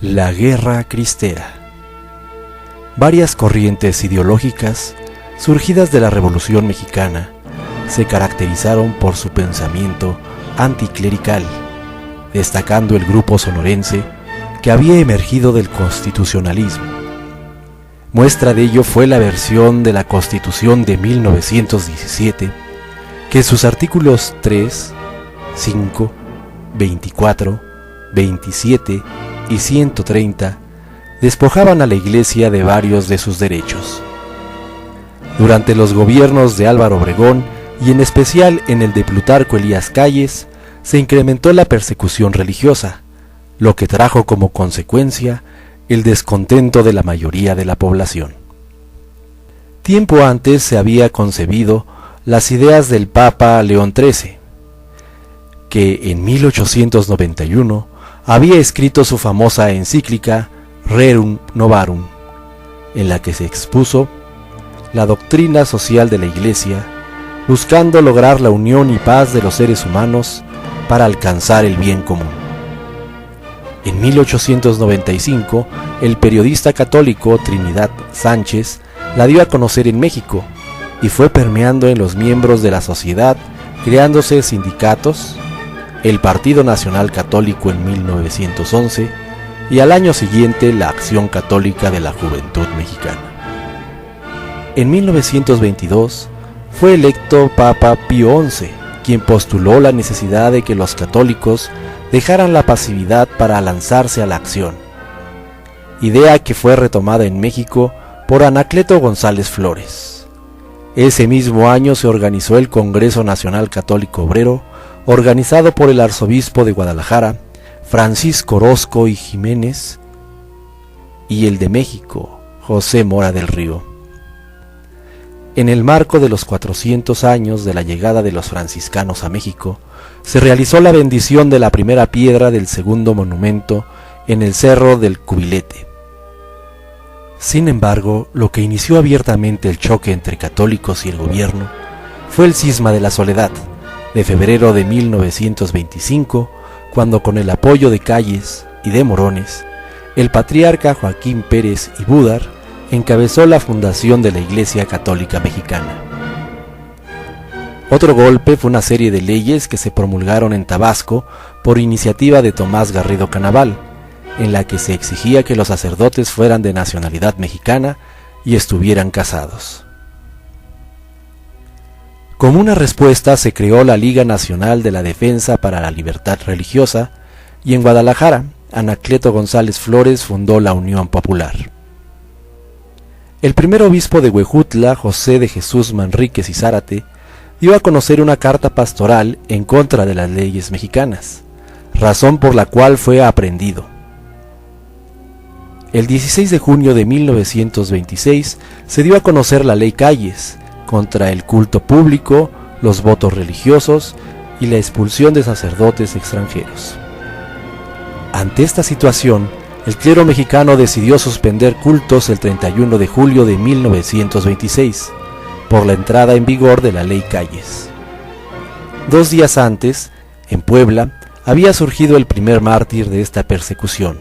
La Guerra Cristera. Varias corrientes ideológicas surgidas de la Revolución Mexicana se caracterizaron por su pensamiento anticlerical, destacando el grupo sonorense que había emergido del constitucionalismo. Muestra de ello fue la versión de la Constitución de 1917, que en sus artículos 3, 5, 24, 27 y 130 despojaban a la Iglesia de varios de sus derechos. Durante los gobiernos de Álvaro Obregón y en especial en el de Plutarco Elías Calles, se incrementó la persecución religiosa, lo que trajo como consecuencia el descontento de la mayoría de la población. Tiempo antes se había concebido las ideas del Papa León XIII, que en 1891 había escrito su famosa encíclica Rerum Novarum, en la que se expuso la doctrina social de la Iglesia, buscando lograr la unión y paz de los seres humanos para alcanzar el bien común. En 1895, el periodista católico Trinidad Sánchez la dio a conocer en México y fue permeando en los miembros de la sociedad, creándose sindicatos, el Partido Nacional Católico en 1911 y al año siguiente la Acción Católica de la Juventud Mexicana. En 1922 fue electo Papa Pío XI, quien postuló la necesidad de que los católicos dejaran la pasividad para lanzarse a la acción, idea que fue retomada en México por Anacleto González Flores. Ese mismo año se organizó el Congreso Nacional Católico Obrero, organizado por el arzobispo de Guadalajara, Francisco Orozco y Jiménez, y el de México, José Mora del Río. En el marco de los 400 años de la llegada de los franciscanos a México, se realizó la bendición de la primera piedra del segundo monumento en el Cerro del Cubilete. Sin embargo, lo que inició abiertamente el choque entre católicos y el gobierno fue el cisma de la Soledad, de febrero de 1925, cuando con el apoyo de Calles y de Morones, el patriarca Joaquín Pérez y Budar encabezó la fundación de la Iglesia Católica Mexicana. Otro golpe fue una serie de leyes que se promulgaron en Tabasco por iniciativa de Tomás Garrido Canaval, en la que se exigía que los sacerdotes fueran de nacionalidad mexicana y estuvieran casados. Como una respuesta se creó la Liga Nacional de la Defensa para la Libertad Religiosa y en Guadalajara, Anacleto González Flores fundó la Unión Popular. El primer obispo de Huejutla, José de Jesús Manríquez y Zárate, dio a conocer una carta pastoral en contra de las leyes mexicanas, razón por la cual fue aprehendido. El 16 de junio de 1926 se dio a conocer la Ley Calles, contra el culto público, los votos religiosos y la expulsión de sacerdotes extranjeros. Ante esta situación, el clero mexicano decidió suspender cultos el 31 de julio de 1926, por la entrada en vigor de la Ley Calles. 2 días antes, en Puebla, había surgido el primer mártir de esta persecución,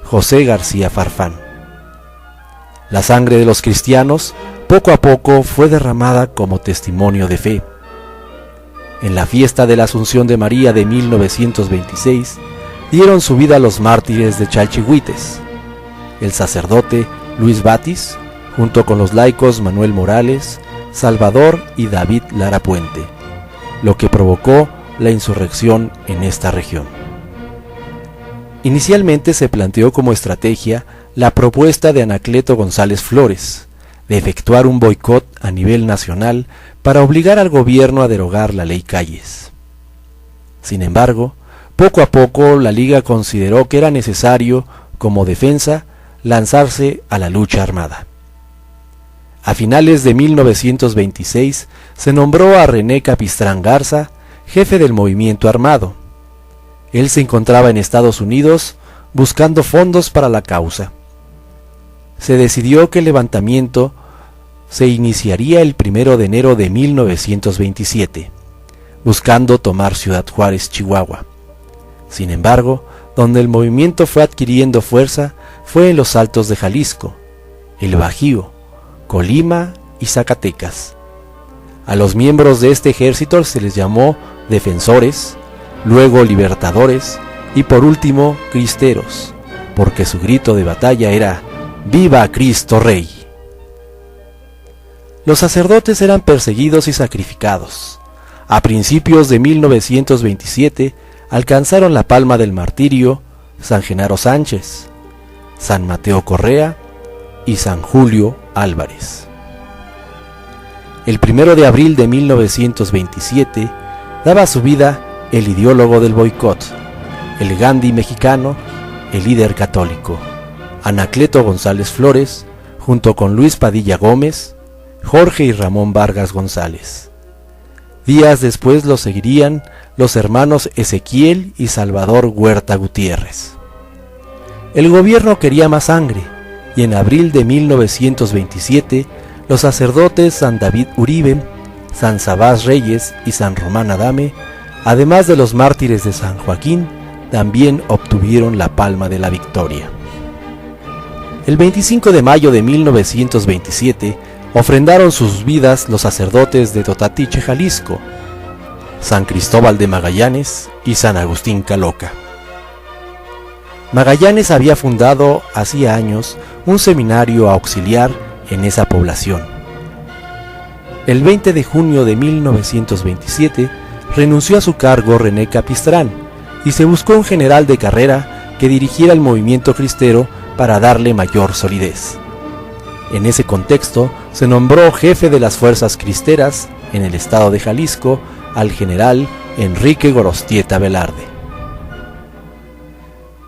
José García Farfán. La sangre de los cristianos poco a poco fue derramada como testimonio de fe. En la fiesta de la Asunción de María de 1926, dieron su vida los mártires de Chalchihuites, el sacerdote Luis Batis, junto con los laicos Manuel Morales, Salvador y David Lara Puente, lo que provocó la insurrección en esta región. Inicialmente se planteó como estrategia la propuesta de Anacleto González Flores, de efectuar un boicot a nivel nacional para obligar al gobierno a derogar la Ley Calles. Sin embargo, poco a poco la Liga consideró que era necesario, como defensa, lanzarse a la lucha armada. A finales de 1926 se nombró a René Capistrán Garza jefe del movimiento armado. Él se encontraba en Estados Unidos buscando fondos para la causa. Se decidió que el levantamiento se iniciaría el 1 de enero de 1927, buscando tomar Ciudad Juárez, Chihuahua. Sin embargo, donde el movimiento fue adquiriendo fuerza fue en los Altos de Jalisco, el Bajío, Colima y Zacatecas. A los miembros de este ejército se les llamó defensores, luego libertadores y por último cristeros, porque su grito de batalla era ¡Viva Cristo Rey! Los sacerdotes eran perseguidos y sacrificados. A principios de 1927 alcanzaron la palma del martirio San Genaro Sánchez, San Mateo Correa y San Julio Álvarez. El 1 de abril de 1927 daba su vida el ideólogo del boicot, el Gandhi mexicano, el líder católico, Anacleto González Flores, junto con Luis Padilla Gómez, Jorge y Ramón Vargas González. Días después lo seguirían los hermanos Ezequiel y Salvador Huerta Gutiérrez. El gobierno quería más sangre, y en abril de 1927 los sacerdotes San David Uribe, San Sabás Reyes y San Román Adame, además de los mártires de San Joaquín, también obtuvieron la palma de la victoria. El 25 de mayo de 1927 ofrendaron sus vidas los sacerdotes de Totatiche, Jalisco, San Cristóbal de Magallanes y San Agustín Caloca. Magallanes había fundado hacía años un seminario auxiliar en esa población. El 20 de junio de 1927 renunció a su cargo René Capistrán y se buscó un general de carrera que dirigiera el movimiento cristero para darle mayor solidez. En ese contexto se nombró jefe de las fuerzas cristeras en el estado de Jalisco al general Enrique Gorostieta Velarde.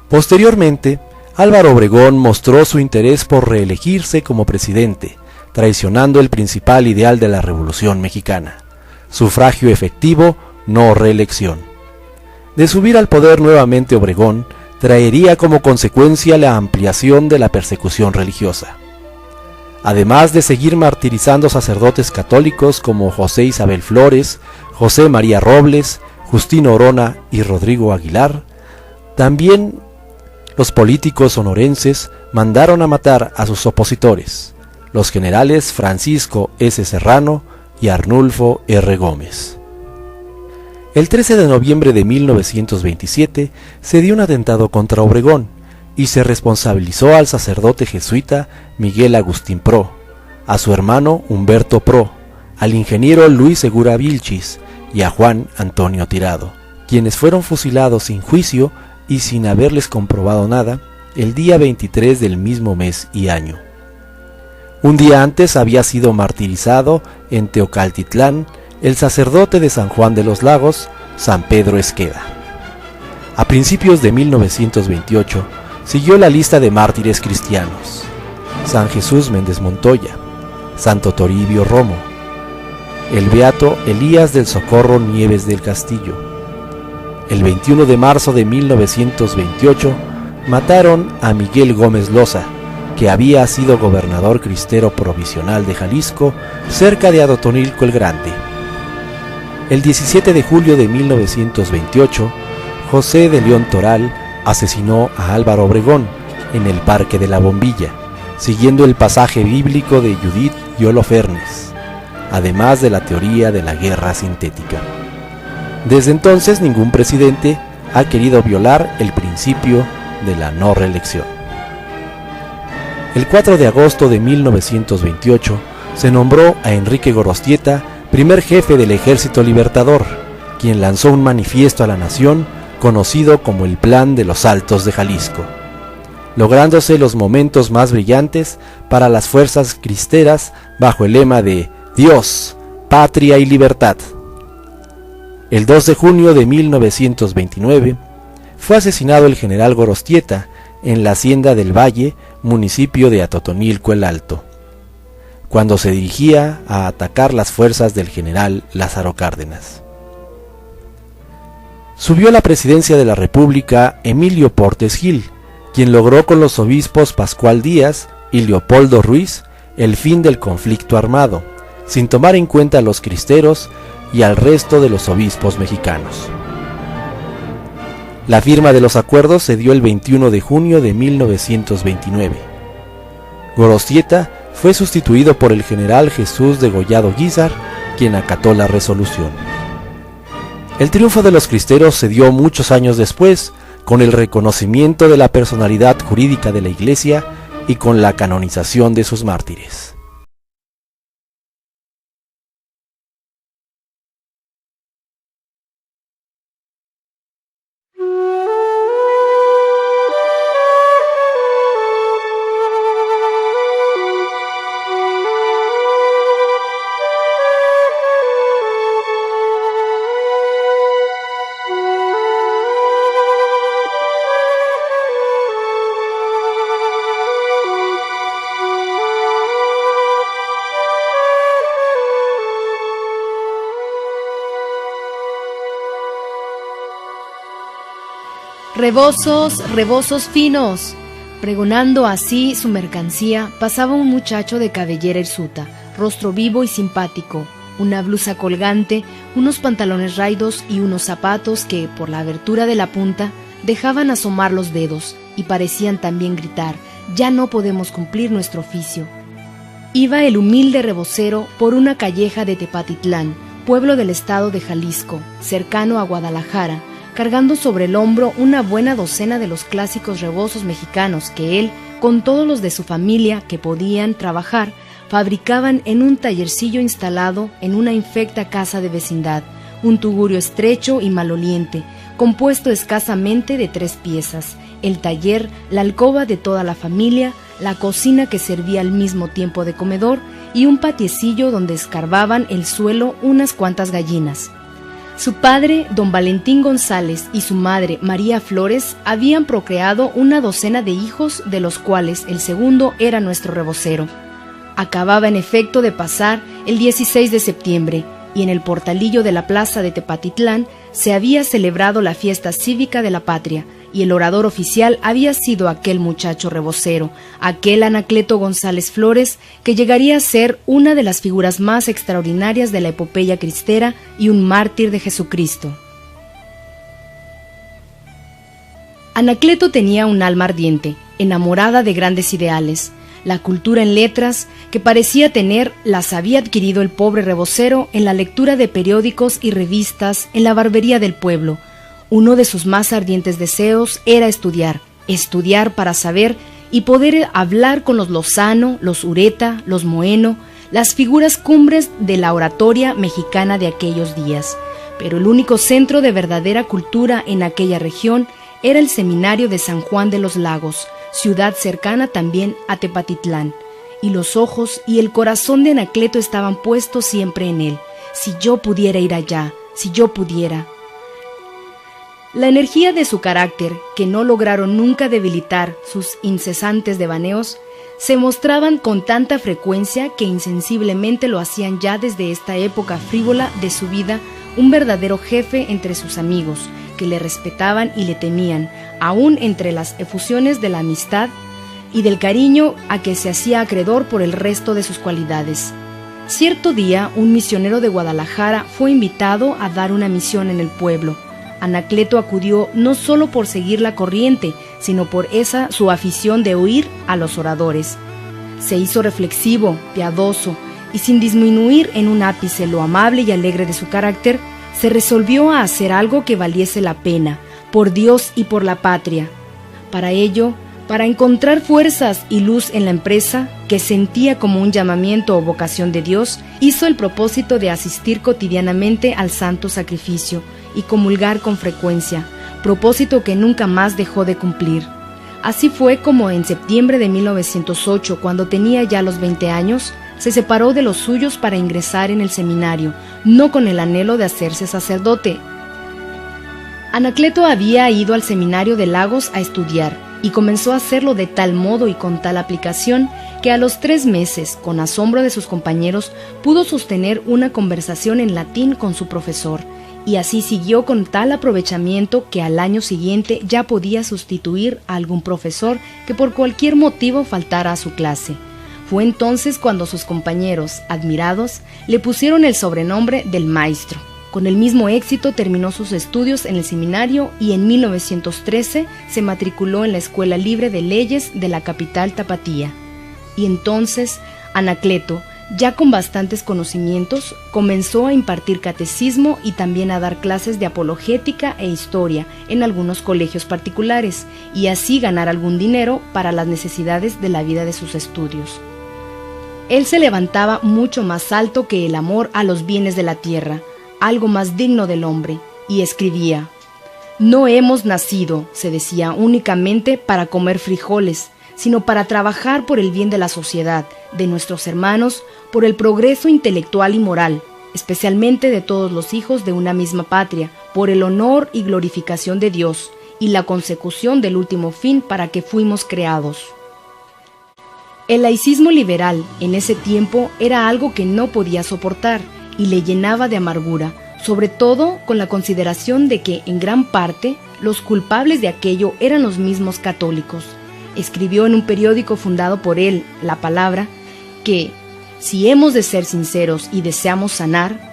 Posteriormente, Álvaro Obregón mostró su interés por reelegirse como presidente, traicionando el principal ideal de la Revolución Mexicana: sufragio efectivo, no reelección. De subir al poder nuevamente Obregón, traería como consecuencia la ampliación de la persecución religiosa. Además de seguir martirizando sacerdotes católicos como José Isabel Flores, José María Robles, Justino Orona y Rodrigo Aguilar, también los políticos sonorenses mandaron a matar a sus opositores, los generales Francisco S. Serrano y Arnulfo R. Gómez. El 13 de noviembre de 1927 se dio un atentado contra Obregón y se responsabilizó al sacerdote jesuita Miguel Agustín Pro, a su hermano Humberto Pro, al ingeniero Luis Segura Vilchis y a Juan Antonio Tirado, quienes fueron fusilados sin juicio y sin haberles comprobado nada el día 23 del mismo mes y año. Un día antes había sido martirizado en Teocaltitlán el sacerdote de San Juan de los Lagos, San Pedro Esqueda. A principios de 1928 siguió la lista de mártires cristianos: San Jesús Méndez Montoya, Santo Toribio Romo, el beato Elías del Socorro Nieves del Castillo. El 21 de marzo de 1928 mataron a Miguel Gómez Loza, que había sido gobernador cristero provisional de Jalisco, cerca de Atotonilco el Grande. El 17 de julio de 1928, José de León Toral asesinó a Álvaro Obregón en el Parque de la Bombilla, siguiendo el pasaje bíblico de Judith y Holofernes, además de la teoría de la guerra sintética. Desde entonces ningún presidente ha querido violar el principio de la no reelección. El 4 de agosto de 1928 se nombró a Enrique Gorostieta primer jefe del Ejército Libertador, quien lanzó un manifiesto a la nación conocido como el Plan de los Altos de Jalisco, lográndose los momentos más brillantes para las fuerzas cristeras bajo el lema de Dios, Patria y Libertad. El 2 de junio de 1929 fue asesinado el general Gorostieta en la Hacienda del Valle, municipio de Atotonilco el Alto, cuando se dirigía a atacar las fuerzas del general Lázaro Cárdenas. Subió a la presidencia de la República Emilio Portes Gil, quien logró con los obispos Pascual Díaz y Leopoldo Ruiz el fin del conflicto armado, sin tomar en cuenta a los cristeros y al resto de los obispos mexicanos. La firma de los acuerdos se dio el 21 de junio de 1929. Gorostieta fue sustituido por el general Jesús Degollado Guízar, quien acató la resolución. El triunfo de los cristeros se dio muchos años después, con el reconocimiento de la personalidad jurídica de la Iglesia y con la canonización de sus mártires. Rebozos, rebozos finos. Pregonando así su mercancía, pasaba un muchacho de cabellera hirsuta, rostro vivo y simpático, una blusa colgante, unos pantalones raidos y unos zapatos que, por la abertura de la punta, dejaban asomar los dedos y parecían también gritar: «Ya no podemos cumplir nuestro oficio». Iba el humilde rebocero por una calleja de Tepatitlán, pueblo del estado de Jalisco, cercano a Guadalajara, cargando sobre el hombro una buena docena de los clásicos rebozos mexicanos que él, con todos los de su familia que podían trabajar, fabricaban en un tallercillo instalado en una infecta casa de vecindad, un tugurio estrecho y maloliente, compuesto escasamente de 3 piezas: el taller, la alcoba de toda la familia, la cocina que servía al mismo tiempo de comedor y un patiecillo donde escarbaban el suelo unas cuantas gallinas. Su padre, don Valentín González, y su madre, María Flores, habían procreado una docena de hijos, de los cuales el segundo era nuestro rebocero. Acababa en efecto de pasar el 16 de septiembre, y en el portalillo de la plaza de Tepatitlán se había celebrado la fiesta cívica de la patria, y el orador oficial había sido aquel muchacho rebocero, aquel Anacleto González Flores, que llegaría a ser una de las figuras más extraordinarias de la epopeya cristera y un mártir de Jesucristo. Anacleto tenía un alma ardiente, enamorada de grandes ideales. La cultura en letras que parecía tener las había adquirido el pobre rebocero en la lectura de periódicos y revistas en la barbería del pueblo. Uno de sus más ardientes deseos era estudiar para saber y poder hablar con los Lozano, los Ureta, los Moeno, las figuras cumbres de la oratoria mexicana de aquellos días. Pero el único centro de verdadera cultura en aquella región era el seminario de San Juan de los Lagos, ciudad cercana también a Tepatitlán, y los ojos y el corazón de Anacleto estaban puestos siempre en él. Si yo pudiera ir allá, si yo pudiera. La energía de su carácter, que no lograron nunca debilitar sus incesantes devaneos, se mostraban con tanta frecuencia que insensiblemente lo hacían ya desde esta época frívola de su vida un verdadero jefe entre sus amigos, que le respetaban y le temían, aún entre las efusiones de la amistad y del cariño a que se hacía acreedor por el resto de sus cualidades. Cierto día, un misionero de Guadalajara fue invitado a dar una misión en el pueblo. Anacleto acudió no solo por seguir la corriente, sino por esa su afición de oír a los oradores. Se hizo reflexivo, piadoso, y sin disminuir en un ápice lo amable y alegre de su carácter, se resolvió a hacer algo que valiese la pena, por Dios y por la patria. Para ello, para encontrar fuerzas y luz en la empresa, que sentía como un llamamiento o vocación de Dios, hizo el propósito de asistir cotidianamente al santo sacrificio y comulgar con frecuencia, propósito que nunca más dejó de cumplir. Así fue como en septiembre de 1908, cuando tenía ya los 20 años, se separó de los suyos para ingresar en el seminario, no con el anhelo de hacerse sacerdote. Anacleto había ido al seminario de Lagos a estudiar, y comenzó a hacerlo de tal modo y con tal aplicación que a los 3 meses, con asombro de sus compañeros, pudo sostener una conversación en latín con su profesor, y así siguió con tal aprovechamiento que al año siguiente ya podía sustituir a algún profesor que por cualquier motivo faltara a su clase. Fue entonces cuando sus compañeros, admirados, le pusieron el sobrenombre del maestro. Con el mismo éxito terminó sus estudios en el seminario y en 1913 se matriculó en la Escuela Libre de Leyes de la capital tapatía. Y entonces Anacleto, ya con bastantes conocimientos, comenzó a impartir catecismo y también a dar clases de apologética e historia en algunos colegios particulares, y así ganar algún dinero para las necesidades de la vida de sus estudios. Él se levantaba mucho más alto que el amor a los bienes de la tierra, algo más digno del hombre, y escribía: «No hemos nacido», se decía, «únicamente para comer frijoles, sino para trabajar por el bien de la sociedad, de nuestros hermanos, por el progreso intelectual y moral, especialmente de todos los hijos de una misma patria, por el honor y glorificación de Dios, y la consecución del último fin para que fuimos creados». El laicismo liberal en ese tiempo era algo que no podía soportar y le llenaba de amargura, sobre todo con la consideración de que, en gran parte, los culpables de aquello eran los mismos católicos. Escribió en un periódico fundado por él, La Palabra, que, si hemos de ser sinceros y deseamos sanar,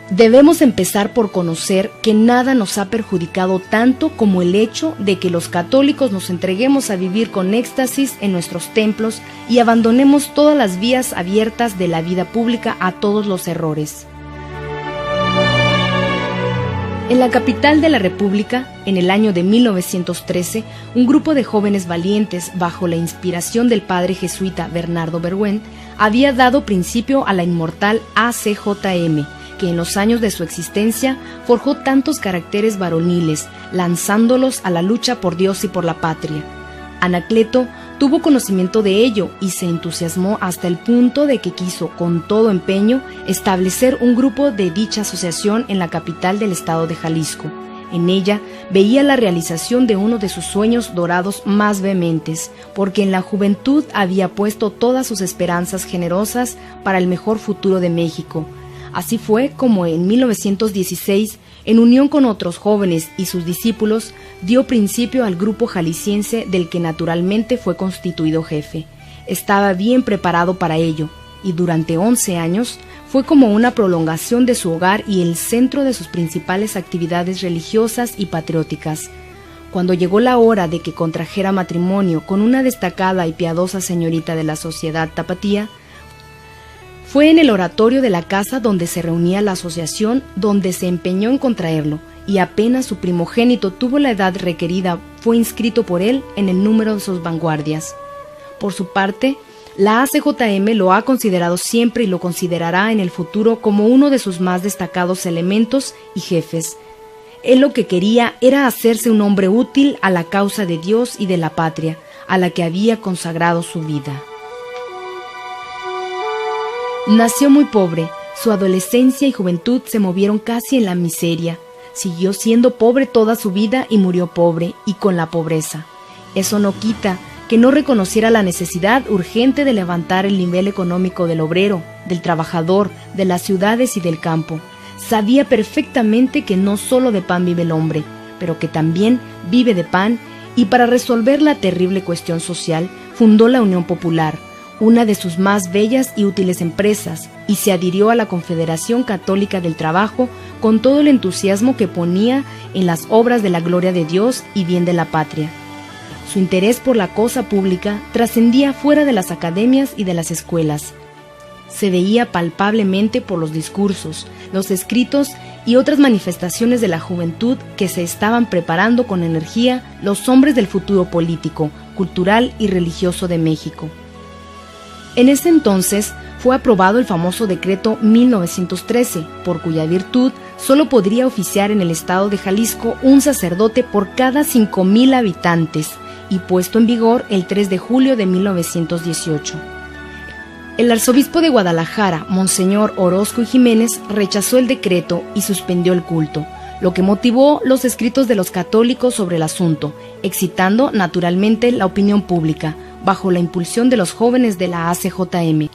debemos empezar por conocer que nada nos ha perjudicado tanto como el hecho de que los católicos nos entreguemos a vivir con éxtasis en nuestros templos y abandonemos todas las vías abiertas de la vida pública a todos los errores. En la capital de la República, en el año de 1913, un grupo de jóvenes valientes, bajo la inspiración del padre jesuita Bernardo Bergüen, había dado principio a la inmortal ACJM, que en los años de su existencia forjó tantos caracteres varoniles, lanzándolos a la lucha por Dios y por la patria. Anacleto tuvo conocimiento de ello y se entusiasmó hasta el punto de que quiso, con todo empeño, establecer un grupo de dicha asociación en la capital del estado de Jalisco. En ella veía la realización de uno de sus sueños dorados más vehementes, porque en la juventud había puesto todas sus esperanzas generosas para el mejor futuro de México. Así fue como en 1916, en unión con otros jóvenes y sus discípulos, dio principio al grupo jalisciense del que naturalmente fue constituido jefe. Estaba bien preparado para ello, y durante 11 años fue como una prolongación de su hogar y el centro de sus principales actividades religiosas y patrióticas. Cuando llegó la hora de que contrajera matrimonio con una destacada y piadosa señorita de la sociedad tapatía, fue en el oratorio de la casa donde se reunía la asociación donde se empeñó en contraerlo, y apenas su primogénito tuvo la edad requerida, fue inscrito por él en el número de sus vanguardias. Por su parte, la ACJM lo ha considerado siempre y lo considerará en el futuro como uno de sus más destacados elementos y jefes. Él lo que quería era hacerse un hombre útil a la causa de Dios y de la patria, a la que había consagrado su vida. Nació muy pobre, su adolescencia y juventud se movieron casi en la miseria. Siguió siendo pobre toda su vida y murió pobre y con la pobreza. Eso no quita que no reconociera la necesidad urgente de levantar el nivel económico del obrero, del trabajador, de las ciudades y del campo. Sabía perfectamente que no solo de pan vive el hombre, pero que también vive de pan, y para resolver la terrible cuestión social fundó la Unión Popular, una de sus más bellas y útiles empresas, y se adhirió a la Confederación Católica del Trabajo con todo el entusiasmo que ponía en las obras de la gloria de Dios y bien de la patria. Su interés por la cosa pública trascendía fuera de las academias y de las escuelas. Se veía palpablemente por los discursos, los escritos y otras manifestaciones de la juventud que se estaban preparando con energía los hombres del futuro político, cultural y religioso de México. En ese entonces fue aprobado el famoso decreto 1913, por cuya virtud solo podría oficiar en el estado de Jalisco un sacerdote por cada 5,000 habitantes, y puesto en vigor el 3 de julio de 1918. El arzobispo de Guadalajara, Monseñor Orozco y Jiménez, rechazó el decreto y suspendió el culto, lo que motivó los escritos de los católicos sobre el asunto, excitando naturalmente la opinión pública, bajo la impulsión de los jóvenes de la ACJM,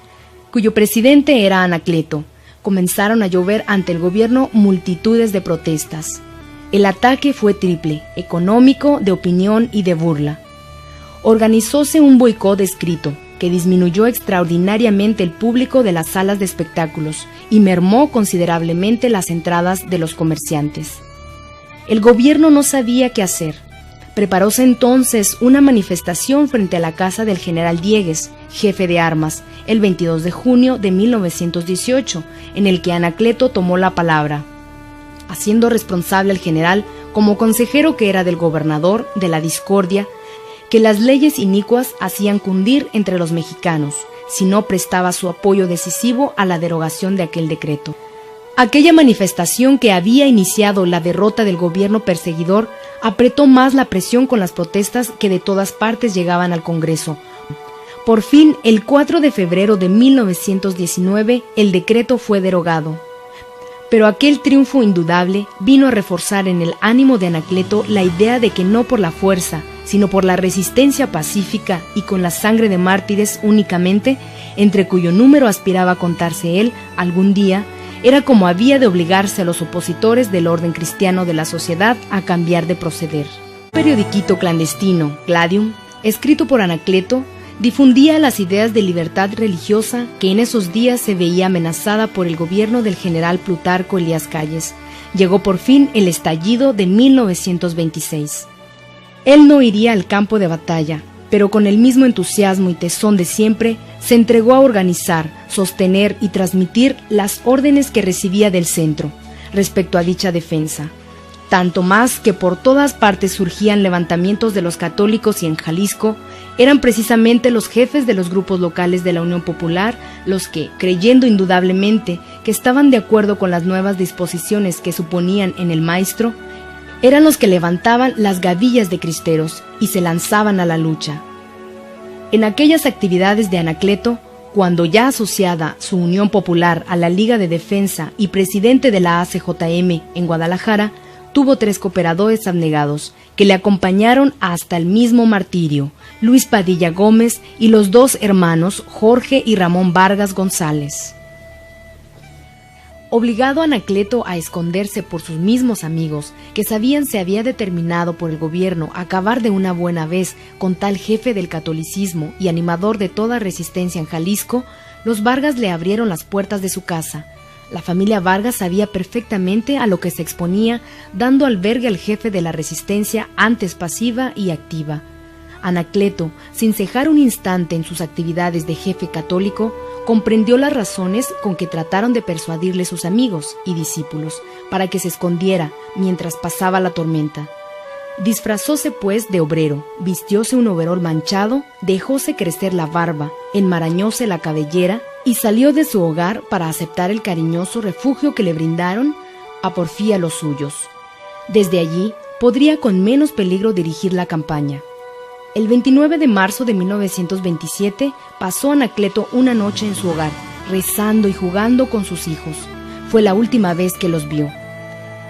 cuyo presidente era Anacleto. Comenzaron a llover ante el gobierno multitudes de protestas. El ataque fue triple: económico, de opinión y de burla. Organizóse un boicot escrito, que disminuyó extraordinariamente el público de las salas de espectáculos y mermó considerablemente las entradas de los comerciantes. El gobierno no sabía qué hacer. Preparóse entonces una manifestación frente a la casa del general Diegues, jefe de armas, el 22 de junio de 1918, en el que Anacleto tomó la palabra, haciendo responsable al general, como consejero que era del gobernador, de la discordia que las leyes inicuas hacían cundir entre los mexicanos, si no prestaba su apoyo decisivo a la derogación de aquel decreto. Aquella manifestación que había iniciado la derrota del gobierno perseguidor apretó más la presión con las protestas que de todas partes llegaban al Congreso. Por fin, el 4 de febrero de 1919, el decreto fue derogado. Pero aquel triunfo indudable vino a reforzar en el ánimo de Anacleto la idea de que no por la fuerza, sino por la resistencia pacífica y con la sangre de mártires únicamente, entre cuyo número aspiraba a contarse él algún día, era como había de obligarse a los opositores del orden cristiano de la sociedad a cambiar de proceder. Un periodiquito clandestino, Gladium, escrito por Anacleto, difundía las ideas de libertad religiosa que en esos días se veía amenazada por el gobierno del general Plutarco Elías Calles. Llegó por fin el estallido de 1926. Él no iría al campo de batalla, pero con el mismo entusiasmo y tesón de siempre, se entregó a organizar, sostener y transmitir las órdenes que recibía del centro, respecto a dicha defensa. Tanto más que por todas partes surgían levantamientos de los católicos y en Jalisco, eran precisamente los jefes de los grupos locales de la Unión Popular los que, creyendo indudablemente que estaban de acuerdo con las nuevas disposiciones que suponían en el maestro, eran los que levantaban las gavillas de cristeros y se lanzaban a la lucha. En aquellas actividades de Anacleto, cuando ya asociada su Unión Popular a la Liga de Defensa y presidente de la ACJM en Guadalajara, tuvo 3 cooperadores abnegados que le acompañaron hasta el mismo martirio, Luis Padilla Gómez y los 2 hermanos Jorge y Ramón Vargas González. Obligado Anacleto a esconderse por sus mismos amigos, que sabían se había determinado por el gobierno acabar de una buena vez con tal jefe del catolicismo y animador de toda resistencia en Jalisco, los Vargas le abrieron las puertas de su casa. La familia Vargas sabía perfectamente a lo que se exponía, dando albergue al jefe de la resistencia antes pasiva y activa. Anacleto, sin cejar un instante en sus actividades de jefe católico, comprendió las razones con que trataron de persuadirle sus amigos y discípulos para que se escondiera mientras pasaba la tormenta. Disfrazóse pues de obrero, vistióse un overol manchado, dejóse crecer la barba, enmarañóse la cabellera y salió de su hogar para aceptar el cariñoso refugio que le brindaron a porfía los suyos. Desde allí podría con menos peligro dirigir la campaña. El 29 de marzo de 1927 pasó Anacleto una noche en su hogar, rezando y jugando con sus hijos. Fue la última vez que los vio.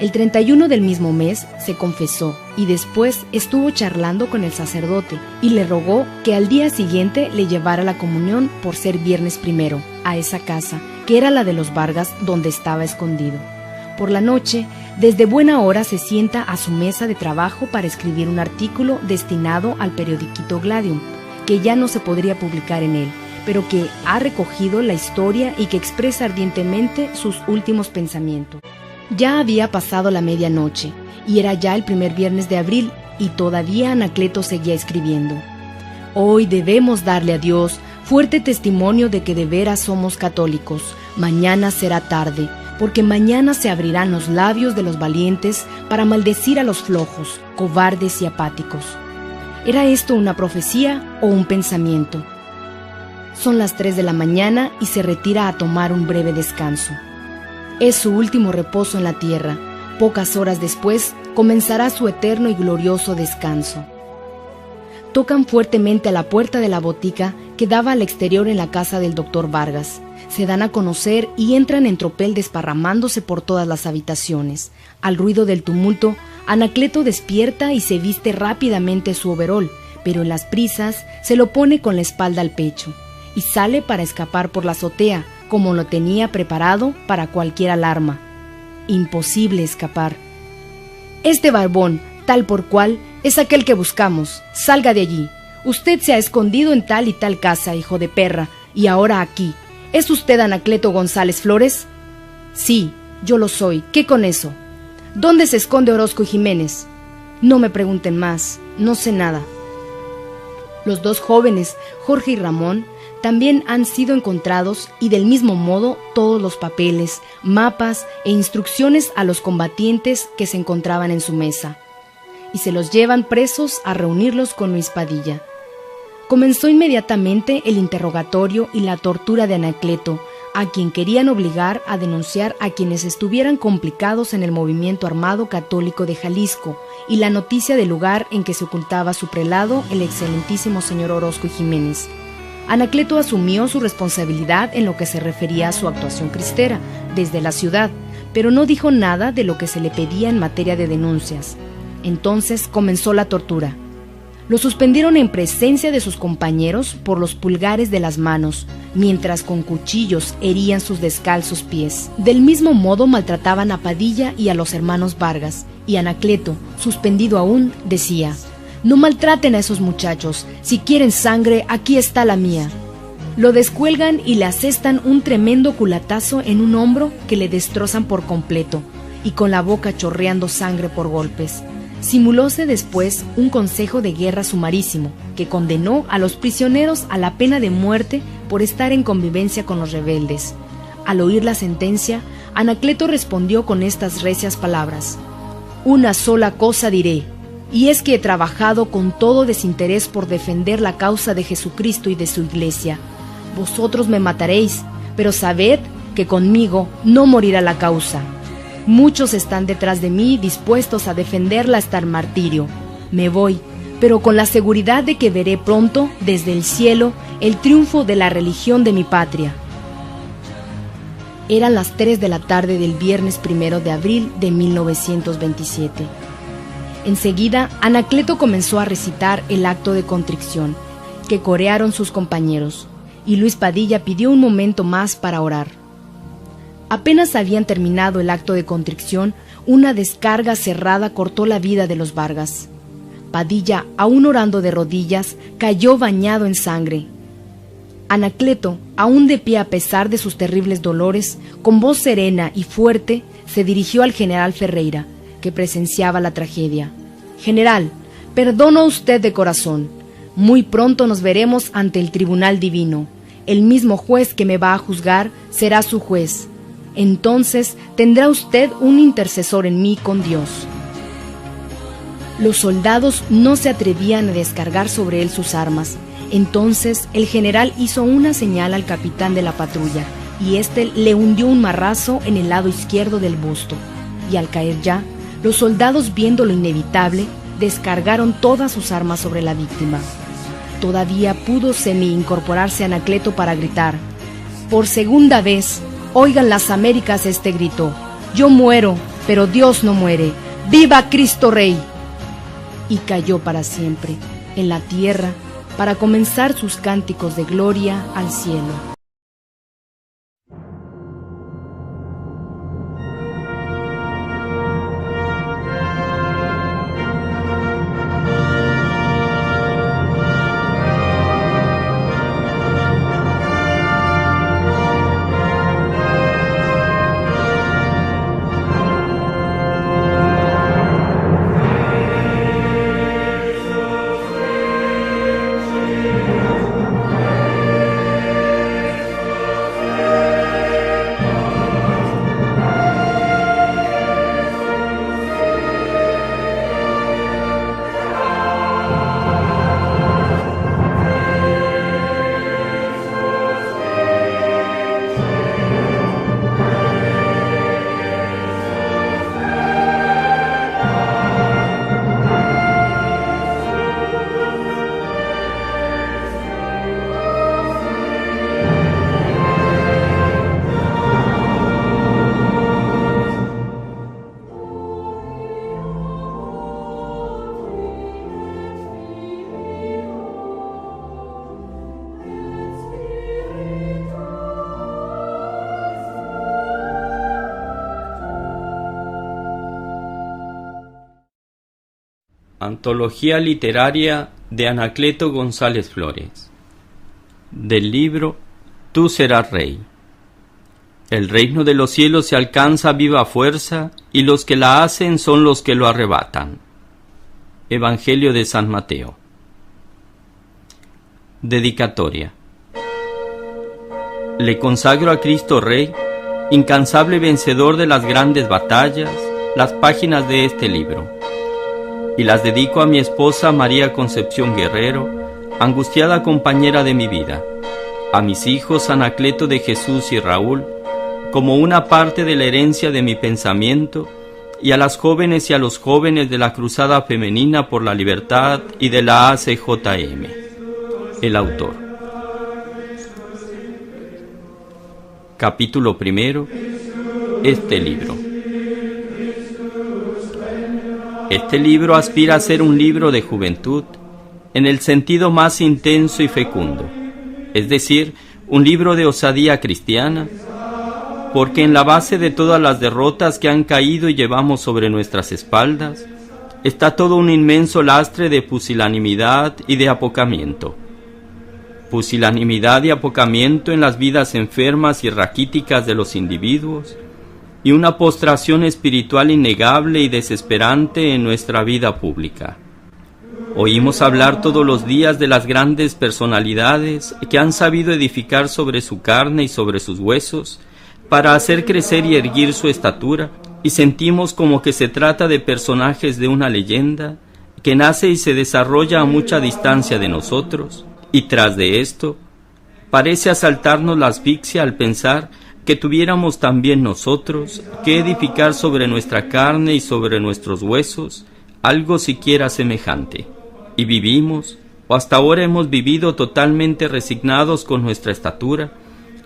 El 31 del mismo mes se confesó y después estuvo charlando con el sacerdote y le rogó que al día siguiente le llevara la comunión por ser viernes primero a esa casa, que era la de los Vargas donde estaba escondido. Por la noche, desde buena hora se sienta a su mesa de trabajo para escribir un artículo destinado al periodiquito Gladium, que ya no se podría publicar en él, pero que ha recogido la historia y que expresa ardientemente sus últimos pensamientos. Ya había pasado la medianoche, y era ya el primer viernes de abril, y todavía Anacleto seguía escribiendo. Hoy debemos darle a Dios fuerte testimonio de que de veras somos católicos. Mañana será tarde, porque mañana se abrirán los labios de los valientes para maldecir a los flojos, cobardes y apáticos. ¿Era esto una profecía o un pensamiento? Son las 3 de la mañana y se retira a tomar un breve descanso. Es su último reposo en la tierra. Pocas horas después comenzará su eterno y glorioso descanso. Tocan fuertemente a la puerta de la botica que daba al exterior en la casa del doctor Vargas. Se dan a conocer y entran en tropel desparramándose por todas las habitaciones. Al ruido del tumulto, Anacleto despierta y se viste rápidamente su overol, pero en las prisas se lo pone con la espalda al pecho y sale para escapar por la azotea, como lo tenía preparado para cualquier alarma. Imposible escapar. Este barbón, tal por cual, es aquel que buscamos. Salga de allí. Usted se ha escondido en tal y tal casa, hijo de perra, y ahora aquí. ¿Es usted Anacleto González Flores? Sí, yo lo soy. ¿Qué con eso? ¿Dónde se esconde Orozco y Jiménez? No me pregunten más, no sé nada. Los dos jóvenes, Jorge y Ramón, también han sido encontrados y del mismo modo todos los papeles, mapas e instrucciones a los combatientes que se encontraban en su mesa. Y se los llevan presos a reunirlos con Luis Padilla. Comenzó inmediatamente el interrogatorio y la tortura de Anacleto, a quien querían obligar a denunciar a quienes estuvieran complicados en el movimiento armado católico de Jalisco y la noticia del lugar en que se ocultaba su prelado, el excelentísimo señor Orozco y Jiménez. Anacleto asumió su responsabilidad en lo que se refería a su actuación cristera desde la ciudad, pero no dijo nada de lo que se le pedía en materia de denuncias. Entonces comenzó la tortura. Lo suspendieron en presencia de sus compañeros por los pulgares de las manos, mientras con cuchillos herían sus descalzos pies. Del mismo modo maltrataban a Padilla y a los hermanos Vargas, y Anacleto, suspendido aún, decía: «No maltraten a esos muchachos, si quieren sangre, aquí está la mía». Lo descuelgan y le asestan un tremendo culatazo en un hombro que le destrozan por completo, y con la boca chorreando sangre por golpes. Simulóse después un consejo de guerra sumarísimo, que condenó a los prisioneros a la pena de muerte por estar en convivencia con los rebeldes. Al oír la sentencia, Anacleto respondió con estas recias palabras: «Una sola cosa diré, y es que he trabajado con todo desinterés por defender la causa de Jesucristo y de su iglesia. Vosotros me mataréis, pero sabed que conmigo no morirá la causa. Muchos están detrás de mí dispuestos a defenderla hasta el martirio. Me voy, pero con la seguridad de que veré pronto, desde el cielo, el triunfo de la religión de mi patria». Eran las 3 de la tarde del viernes 1 de abril de 1927. Enseguida, Anacleto comenzó a recitar el acto de contrición, que corearon sus compañeros, y Luis Padilla pidió un momento más para orar. Apenas habían terminado el acto de contrición, una descarga cerrada cortó la vida de los Vargas. Padilla, aún orando de rodillas, cayó bañado en sangre. Anacleto, aún de pie a pesar de sus terribles dolores, con voz serena y fuerte, se dirigió al general Ferreira, que presenciaba la tragedia. «General, perdono a usted de corazón. Muy pronto nos veremos ante el Tribunal Divino. El mismo juez que me va a juzgar será su juez. Entonces tendrá usted un intercesor en mí con Dios». Los soldados no se atrevían a descargar sobre él sus armas. Entonces el general hizo una señal al capitán de la patrulla, y éste le hundió un marrazo en el lado izquierdo del busto. Y al caer ya, los soldados, viendo lo inevitable, descargaron todas sus armas sobre la víctima. Todavía pudo semi-incorporarse Anacleto para gritar: «Por segunda vez, oigan las Américas este grito: yo muero, pero Dios no muere. ¡Viva Cristo Rey!». Y cayó para siempre en la tierra para comenzar sus cánticos de gloria al cielo. Antología literaria de Anacleto González Flores, del libro Tú serás rey. El reino de los cielos se alcanza a viva fuerza, y los que la hacen son los que lo arrebatan. Evangelio de San Mateo. Dedicatoria. Le consagro a Cristo Rey, incansable vencedor de las grandes batallas, las páginas de este libro, y las dedico a mi esposa María Concepción Guerrero, angustiada compañera de mi vida, a mis hijos Anacleto de Jesús y Raúl, como una parte de la herencia de mi pensamiento, y a las jóvenes y a los jóvenes de la Cruzada Femenina por la Libertad y de la ACJM. El autor. Capítulo primero. Este libro. Este libro aspira a ser un libro de juventud en el sentido más intenso y fecundo, es decir, un libro de osadía cristiana, porque en la base de todas las derrotas que han caído y llevamos sobre nuestras espaldas, está todo un inmenso lastre de pusilanimidad y de apocamiento. Pusilanimidad y apocamiento en las vidas enfermas y raquíticas de los individuos, y una postración espiritual innegable y desesperante en nuestra vida pública. Oímos hablar todos los días de las grandes personalidades que han sabido edificar sobre su carne y sobre sus huesos para hacer crecer y erguir su estatura, y sentimos como que se trata de personajes de una leyenda que nace y se desarrolla a mucha distancia de nosotros, y tras de esto parece asaltarnos la asfixia al pensar que tuviéramos también nosotros que edificar sobre nuestra carne y sobre nuestros huesos algo siquiera semejante. Y vivimos, o hasta ahora hemos vivido totalmente resignados con nuestra estatura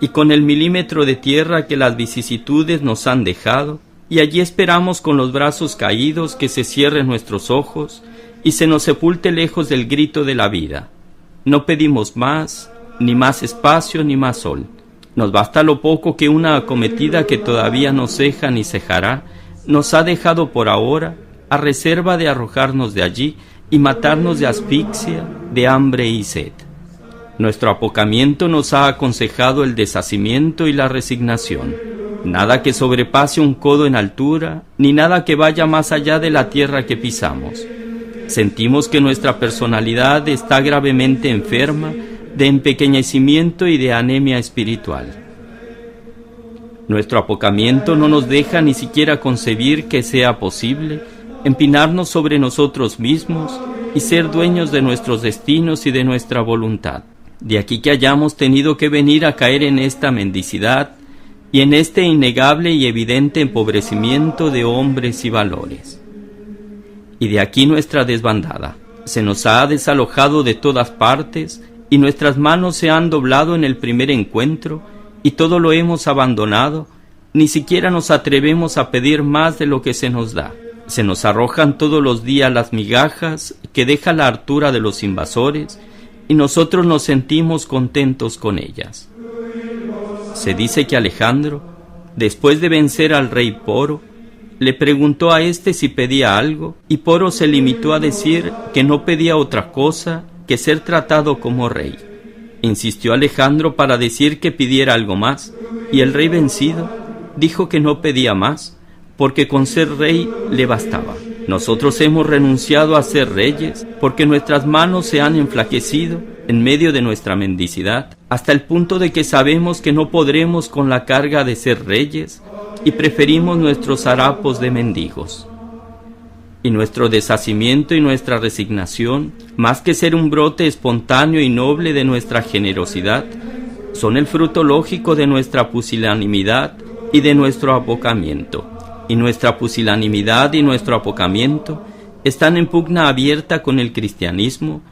y con el milímetro de tierra que las vicisitudes nos han dejado, y allí esperamos con los brazos caídos que se cierren nuestros ojos y se nos sepulte lejos del grito de la vida. No pedimos más, ni más espacio, ni más sol. Nos basta lo poco que una acometida que todavía no ceja ni cejará nos ha dejado por ahora, a reserva de arrojarnos de allí y matarnos de asfixia, de hambre y sed. Nuestro apocamiento nos ha aconsejado el deshacimiento y la resignación. Nada que sobrepase un codo en altura, ni nada que vaya más allá de la tierra que pisamos. Sentimos que nuestra personalidad está gravemente enferma de empequeñecimiento y de anemia espiritual. Nuestro apocamiento no nos deja ni siquiera concebir que sea posible empinarnos sobre nosotros mismos y ser dueños de nuestros destinos y de nuestra voluntad. De aquí que hayamos tenido que venir a caer en esta mendicidad y en este innegable y evidente empobrecimiento de hombres y valores. Y de aquí nuestra desbandada. Se nos ha desalojado de todas partes, y nuestras manos se han doblado en el primer encuentro, y todo lo hemos abandonado, ni siquiera nos atrevemos a pedir más de lo que se nos da. Se nos arrojan todos los días las migajas que deja la hartura de los invasores, y nosotros nos sentimos contentos con ellas. Se dice que Alejandro, después de vencer al rey Poro, le preguntó a éste si pedía algo, y Poro se limitó a decir que no pedía otra cosa que ser tratado como rey. Insistió Alejandro para decir que pidiera algo más, y el rey vencido dijo que no pedía más, porque con ser rey le bastaba. Nosotros hemos renunciado a ser reyes, porque nuestras manos se han enflaquecido en medio de nuestra mendicidad, hasta el punto de que sabemos que no podremos con la carga de ser reyes, y preferimos nuestros harapos de mendigos. Y nuestro deshacimiento y nuestra resignación, más que ser un brote espontáneo y noble de nuestra generosidad, son el fruto lógico de nuestra pusilanimidad y de nuestro apocamiento. Y nuestra pusilanimidad y nuestro apocamiento están en pugna abierta con el cristianismo,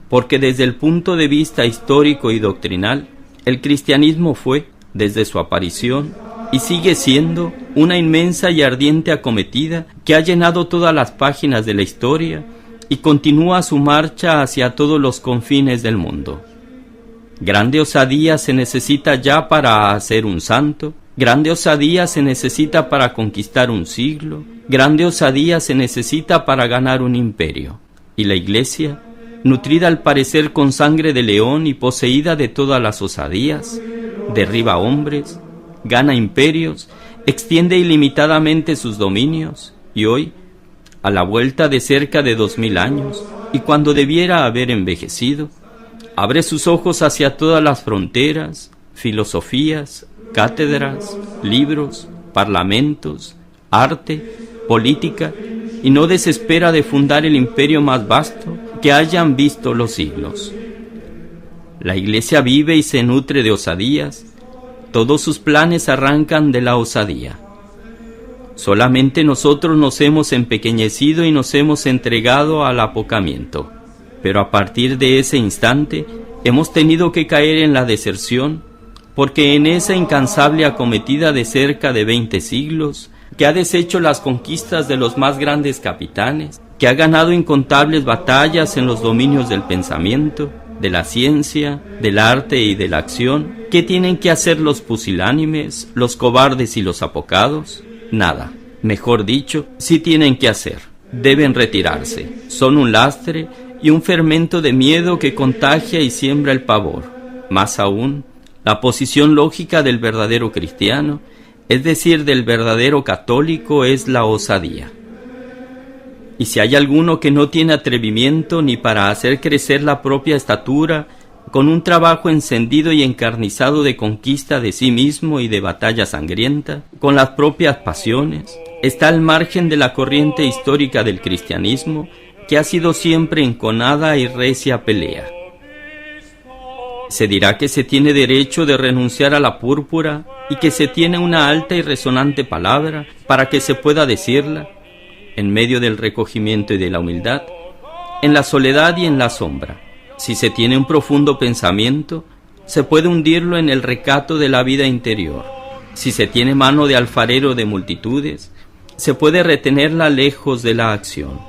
porque desde el punto de vista histórico y doctrinal, el cristianismo fue, desde su aparición, y sigue siendo una inmensa y ardiente acometida que ha llenado todas las páginas de la historia y continúa su marcha hacia todos los confines del mundo. Grande osadía se necesita ya para hacer un santo, grande osadía se necesita para conquistar un siglo, grande osadía se necesita para ganar un imperio. Y la Iglesia nutrida al parecer con sangre de león y poseída de todas las osadías, derriba hombres, gana imperios, extiende ilimitadamente sus dominios, y hoy, a la vuelta de cerca de 2000 años, y cuando debiera haber envejecido, abre sus ojos hacia todas las fronteras, filosofías, cátedras, libros, parlamentos, arte, política, y no desespera de fundar el imperio más vasto que hayan visto los siglos. La Iglesia vive y se nutre de osadías, todos sus planes arrancan de la osadía. Solamente nosotros nos hemos empequeñecido y nos hemos entregado al apocamiento, pero a partir de ese instante hemos tenido que caer en la deserción, porque en esa incansable acometida de cerca de 20 siglos, que ha deshecho las conquistas de los más grandes capitanes, que ha ganado incontables batallas en los dominios del pensamiento, de la ciencia, del arte y de la acción, ¿qué tienen que hacer los pusilánimes, los cobardes y los apocados? Nada. Mejor dicho, sí tienen que hacer. Deben retirarse. Son un lastre y un fermento de miedo que contagia y siembra el pavor. Más aún, la posición lógica del verdadero cristiano, es decir, del verdadero católico, es la osadía. Y si hay alguno que no tiene atrevimiento ni para hacer crecer la propia estatura, con un trabajo encendido y encarnizado de conquista de sí mismo y de batalla sangrienta, con las propias pasiones, está al margen de la corriente histórica del cristianismo, que ha sido siempre enconada y recia pelea. Se dirá que se tiene derecho de renunciar a la púrpura y que se tiene una alta y resonante palabra para que se pueda decirla, en medio del recogimiento y de la humildad, en la soledad y en la sombra. Si se tiene un profundo pensamiento, se puede hundirlo en el recato de la vida interior. Si se tiene mano de alfarero de multitudes, se puede retenerla lejos de la acción.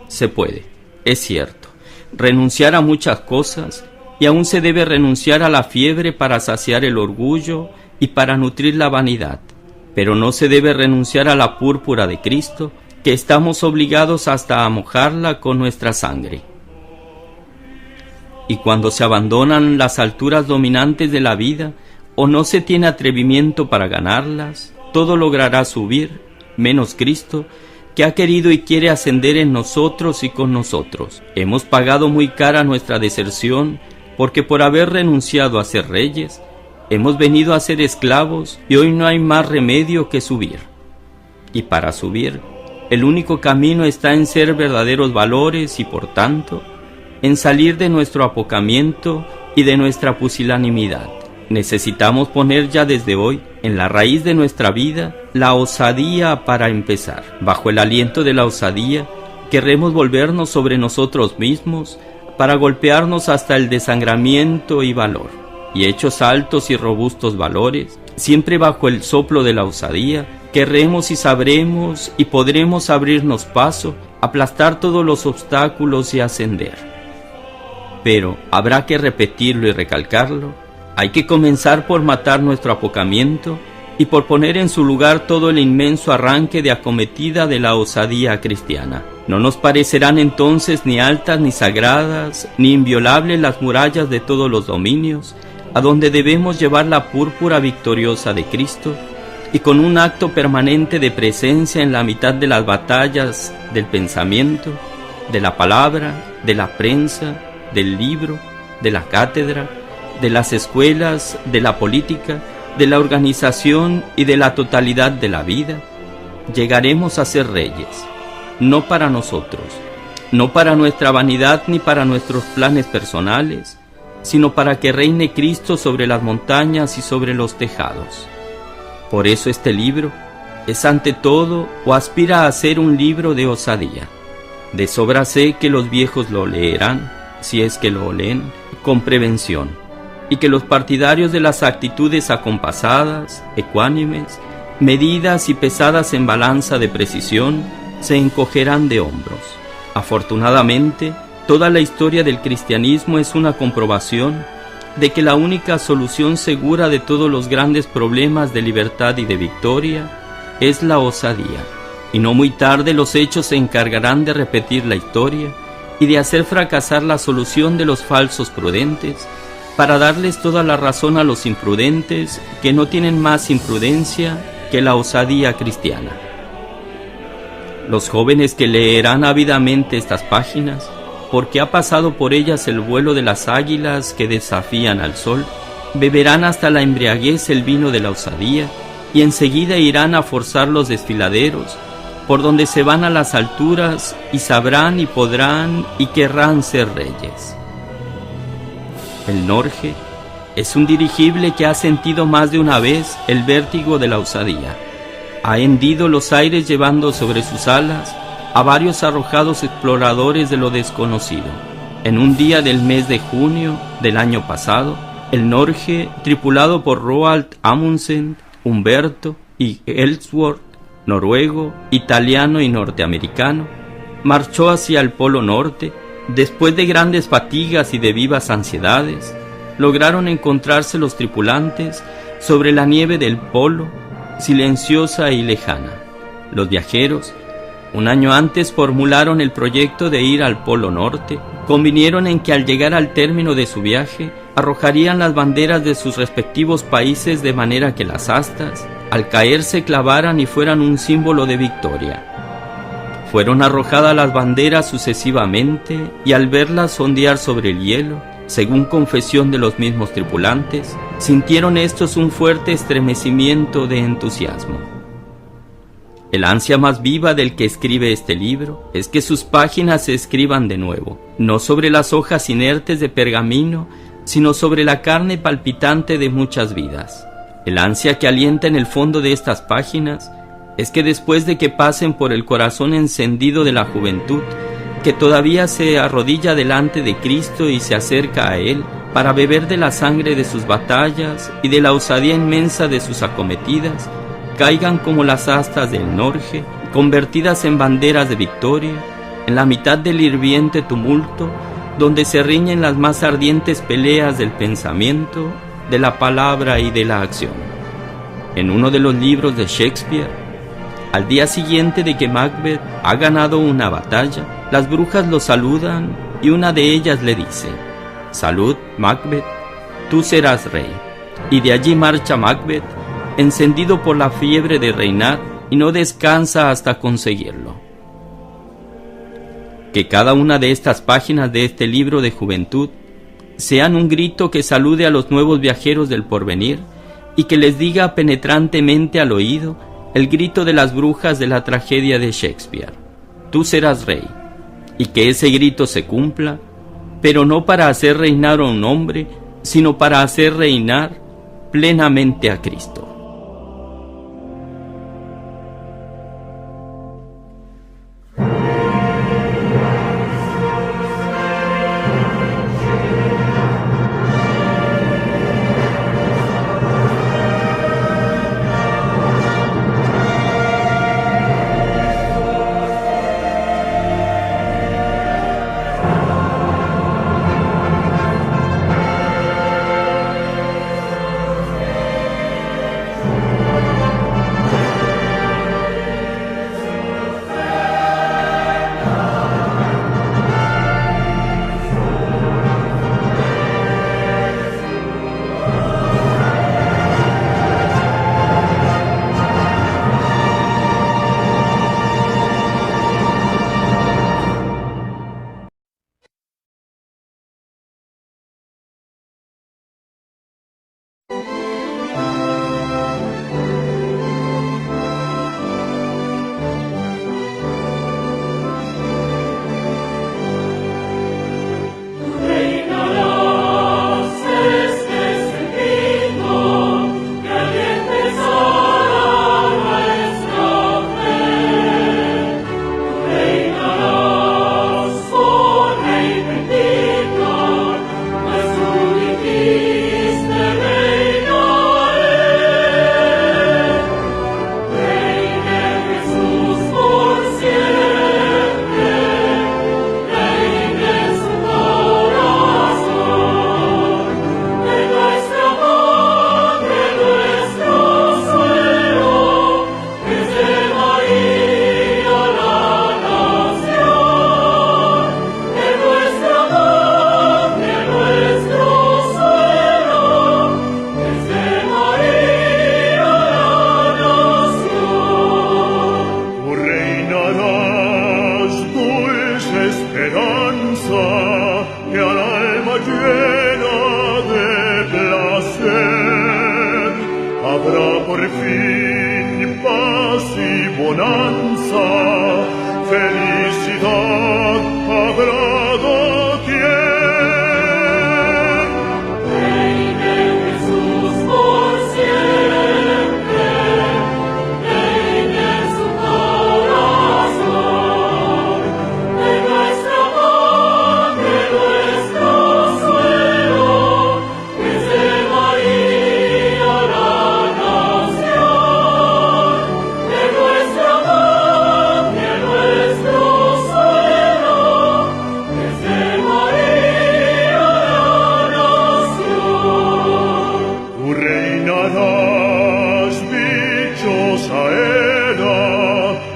Se puede, es cierto, renunciar a muchas cosas, y aún se debe renunciar a la fiebre para saciar el orgullo y para nutrir la vanidad, pero no se debe renunciar a la púrpura de Cristo, que estamos obligados hasta a mojarla con nuestra sangre. Y cuando se abandonan las alturas dominantes de la vida, o no se tiene atrevimiento para ganarlas, todo logrará subir, menos Cristo, que ha querido y quiere ascender en nosotros y con nosotros. Hemos pagado muy cara nuestra deserción, porque por haber renunciado a ser reyes, hemos venido a ser esclavos, y hoy no hay más remedio que subir. Y para subir, el único camino está en ser verdaderos valores y, por tanto, en salir de nuestro apocamiento y de nuestra pusilanimidad. Necesitamos poner ya desde hoy, en la raíz de nuestra vida, la osadía para empezar. Bajo el aliento de la osadía, querremos volvernos sobre nosotros mismos para golpearnos hasta el desangramiento y valor. Y hechos altos y robustos valores, siempre bajo el soplo de la osadía, querremos y sabremos y podremos abrirnos paso, aplastar todos los obstáculos y ascender. Pero habrá que repetirlo y recalcarlo. Hay que comenzar por matar nuestro apocamiento y por poner en su lugar todo el inmenso arranque de acometida de la osadía cristiana. No nos parecerán entonces ni altas ni sagradas, ni inviolables las murallas de todos los dominios, a donde debemos llevar la púrpura victoriosa de Cristo, y con un acto permanente de presencia en la mitad de las batallas del pensamiento, de la palabra, de la prensa, del libro, de la cátedra, de las escuelas, de la política, de la organización y de la totalidad de la vida, llegaremos a ser reyes, no para nosotros, no para nuestra vanidad ni para nuestros planes personales, sino para que reine Cristo sobre las montañas y sobre los tejados. Por eso este libro es ante todo o aspira a ser un libro de osadía. De sobra sé que los viejos lo leerán, si es que lo leen, con prevención, y que los partidarios de las actitudes acompasadas, ecuánimes, medidas y pesadas en balanza de precisión, se encogerán de hombros. Afortunadamente, toda la historia del cristianismo es una comprobación de que la única solución segura de todos los grandes problemas de libertad y de victoria es la osadía, y no muy tarde los hechos se encargarán de repetir la historia y de hacer fracasar la solución de los falsos prudentes, para darles toda la razón a los imprudentes que no tienen más imprudencia que la osadía cristiana. Los jóvenes que leerán ávidamente estas páginas, porque ha pasado por ellas el vuelo de las águilas que desafían al sol, beberán hasta la embriaguez el vino de la osadía, y enseguida irán a forzar los desfiladeros, por donde se van a las alturas, y sabrán y podrán y querrán ser reyes. El Norge es un dirigible que ha sentido más de una vez el vértigo de la osadía. Ha hendido los aires llevando sobre sus alas a varios arrojados exploradores de lo desconocido. En un día del mes de junio del año pasado, el Norge, tripulado por Roald Amundsen, Humberto y Ellsworth, noruego, italiano y norteamericano, marchó hacia el Polo Norte. Después de grandes fatigas y de vivas ansiedades, lograron encontrarse los tripulantes sobre la nieve del polo, silenciosa y lejana. Los viajeros, un año antes, formularon el proyecto de ir al Polo Norte. Convinieron en que al llegar al término de su viaje, arrojarían las banderas de sus respectivos países de manera que las astas, al caer, se clavaran y fueran un símbolo de victoria. Fueron arrojadas las banderas sucesivamente y al verlas ondear sobre el hielo, según confesión de los mismos tripulantes, sintieron estos un fuerte estremecimiento de entusiasmo. El ansia más viva del que escribe este libro es que sus páginas se escriban de nuevo, no sobre las hojas inertes de pergamino, sino sobre la carne palpitante de muchas vidas. El ansia que alienta en el fondo de estas páginas es que después de que pasen por el corazón encendido de la juventud, que todavía se arrodilla delante de Cristo y se acerca a Él para beber de la sangre de sus batallas y de la osadía inmensa de sus acometidas, caigan como las astas del Norge, convertidas en banderas de victoria, en la mitad del hirviente tumulto, donde se riñen las más ardientes peleas del pensamiento, de la palabra y de la acción. En uno de los libros de Shakespeare, al día siguiente de que Macbeth ha ganado una batalla, las brujas lo saludan y una de ellas le dice: «Salud, Macbeth, tú serás rey». Y de allí marcha Macbeth, encendido por la fiebre de reinar, y no descansa hasta conseguirlo. Que cada una de estas páginas de este libro de juventud sean un grito que salude a los nuevos viajeros del porvenir y que les diga penetrantemente al oído el grito de las brujas de la tragedia de Shakespeare: «Tú serás rey», y que ese grito se cumpla, pero no para hacer reinar a un hombre, sino para hacer reinar plenamente a Cristo. por fin paz y bonanza, felicidad, agrado tiene.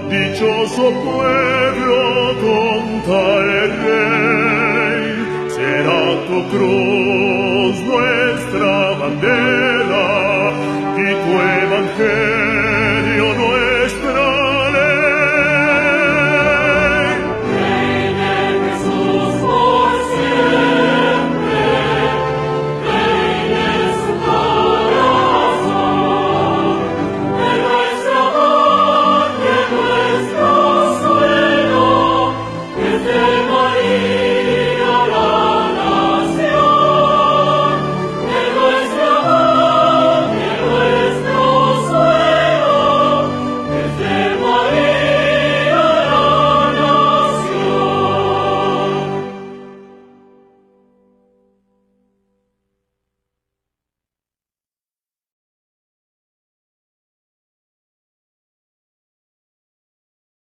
Dichoso pueblo con tal rey, será tu cruz nuestra bandera.